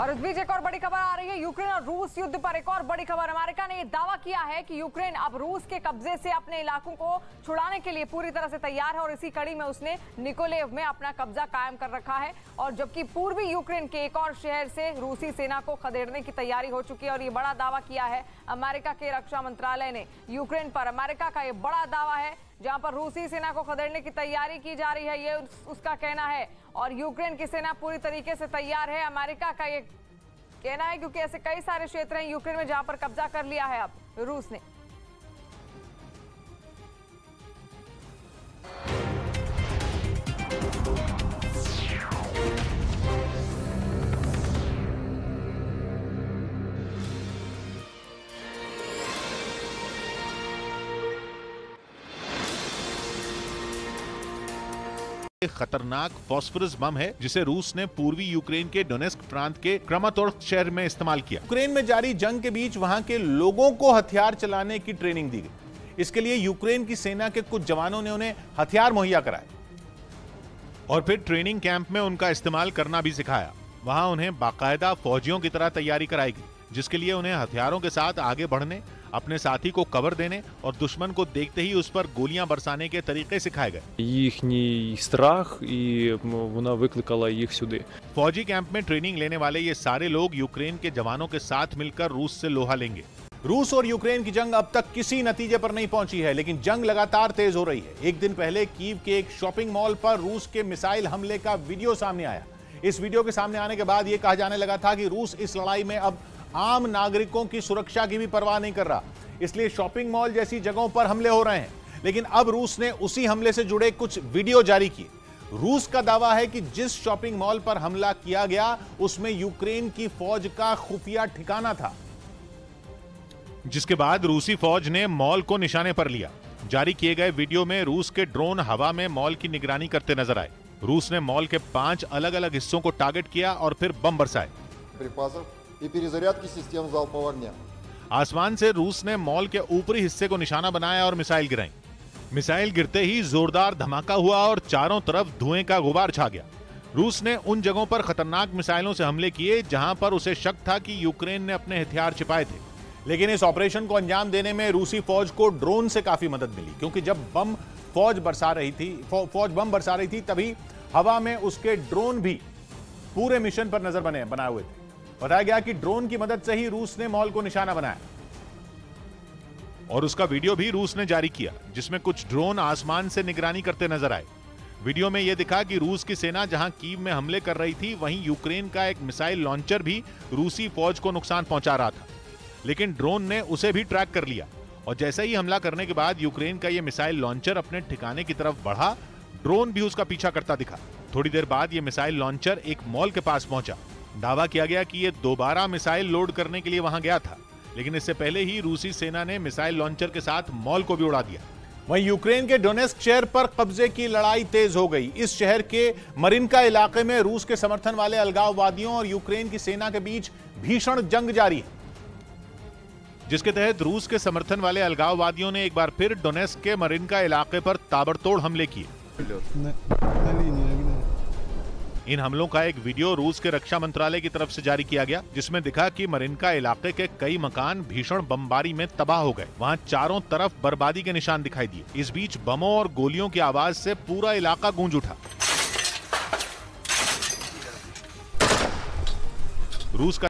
और इस बीच एक और बड़ी खबर आ रही है। यूक्रेन और रूस युद्ध पर एक और बड़ी खबर। अमेरिका ने यह दावा किया है कि यूक्रेन अब रूस के कब्जे से अपने इलाकों को छुड़ाने के लिए पूरी तरह से तैयार है और इसी कड़ी में उसने निकोलेव में अपना कब्जा कायम कर रखा है। और जबकि पूर्वी यूक्रेन के एक और शहर से रूसी सेना को खदेड़ने की तैयारी हो चुकी है और ये बड़ा दावा किया है अमेरिका के रक्षा मंत्रालय ने यूक्रेन पर। अमेरिका का ये बड़ा दावा है जहां पर रूसी सेना को खदेड़ने की तैयारी की जा रही है, ये उसका कहना है। और यूक्रेन की सेना पूरी तरीके से तैयार है, अमेरिका का ये कहना है, क्योंकि ऐसे कई सारे क्षेत्र हैं यूक्रेन में जहां पर कब्जा कर लिया है अब रूस ने। खतरनाक फॉस्फोरस बम है जिसे रूस ने पूर्वी यूक्रेन के डोनेस्क प्रांत के क्रामातोर्स्क शहर में इस्तेमाल किया। यूक्रेन में जारी जंग के बीच वहां के लोगों को हथियार चलाने की ट्रेनिंग दी गई। इसके लिए यूक्रेन की सेना के कुछ जवानों ने उन्हें हथियार मुहैया कराए और फिर ट्रेनिंग कैंप में उनका इस्तेमाल करना भी सिखाया। वहां उन्हें बाकायदा फौजियों की तरह तैयारी कराई गई, जिसके लिए उन्हें हथियारों के साथ आगे बढ़ने, अपने साथी को कवर देने और दुश्मन को देखते ही उस पर गोलियां बरसाने के तरीके सिखाए गए। Їхній страх, і вона викликала їх сюди. फौजी कैंप में ट्रेनिंग लेने वाले ये सारे लोग यूक्रेन के जवानों के साथ मिलकर रूस से लोहा लेंगे। रूस और यूक्रेन की जंग अब तक किसी नतीजे पर नहीं पहुंची है, लेकिन जंग लगातार तेज हो रही है। एक दिन पहले कीव के एक शॉपिंग मॉल पर रूस के मिसाइल हमले का वीडियो सामने आया। इस वीडियो के सामने आने के बाद यह कहा जाने लगा था कि रूस इस लड़ाई में अब आम नागरिकों की सुरक्षा की भी परवाह नहीं कर रहा, इसलिए शॉपिंग मॉल जैसी जगहों पर हमले हो रहे हैं। लेकिन अब रूस ने उसी हमले से जुड़े कुछ वीडियो जारी किए। रूस का दावा है कि जिस शॉपिंग मॉल पर हमला किया गया उसमें यूक्रेन की फौज का खुफिया ठिकाना था, जिसके बाद रूसी फौज ने मॉल को निशाने पर लिया। जारी किए गए वीडियो में रूस के ड्रोन हवा में मॉल की निगरानी करते नजर आए। रूस ने मॉल के 5 अलग अलग हिस्सों को टारगेट किया और फिर बम बरसाए। आसमान से रूस ने मॉल के ऊपरी हिस्से को निशाना बनाया और मिसाइल गिराई। मिसाइल गिरते ही जोरदार धमाका हुआ और चारों तरफ धुएं का गुबार छा गया। रूस ने उन जगहों पर खतरनाक मिसाइलों से हमले किए जहां पर उसे शक था कि यूक्रेन ने अपने हथियार छिपाए थे। लेकिन इस ऑपरेशन को अंजाम देने में रूसी फौज को ड्रोन से काफी मदद मिली, क्योंकि जब फौज बम बरसा रही थी तभी हवा में उसके ड्रोन भी पूरे मिशन पर नजर बनाए हुए थे। बताया गया कि ड्रोन की मदद से ही रूस ने मॉल को निशाना बनाया और उसका वीडियो भी रूस ने जारी किया, जिसमें कुछ ड्रोन आसमान से निगरानी करते नजर आए। वीडियो में यह दिखा कि रूस की सेना जहां कीव में हमले कर रही थी, वहीं यूक्रेन का एक मिसाइल लॉन्चर भी रूसी फौज को नुकसान पहुंचा रहा था। लेकिन ड्रोन ने उसे भी ट्रैक कर लिया और जैसे ही हमला करने के बाद यूक्रेन का यह मिसाइल लॉन्चर अपने ठिकाने की तरफ बढ़ा, ड्रोन भी उसका पीछा करता दिखा। थोड़ी देर बाद यह मिसाइल लॉन्चर एक मॉल के पास पहुंचा। दावा किया गया कि यह दोबारा मिसाइल लोड करने के लिए वहां गया था, लेकिन इससे पहले ही रूसी सेना ने मिसाइल लॉन्चर के साथ मॉल को भी उड़ा दिया। वहीं यूक्रेन के डोनेस्क शहर पर कब्जे की लड़ाई तेज हो गई। इस शहर के मरिनका इलाके में रूस के समर्थन वाले अलगाववादियों और यूक्रेन की सेना के बीच भीषण जंग जारी है, जिसके तहत रूस के समर्थन वाले अलगाववादियों ने एक बार फिर डोनेस्क के मरिनका इलाके पर ताबड़तोड़ हमले किए। इन हमलों का एक वीडियो रूस के रक्षा मंत्रालय की तरफ से जारी किया गया, जिसमें दिखा कि मरिनका इलाके के कई मकान भीषण बमबारी में तबाह हो गए। वहां चारों तरफ बर्बादी के निशान दिखाई दिए। इस बीच बमों और गोलियों की आवाज से पूरा इलाका गूंज उठा। रूस का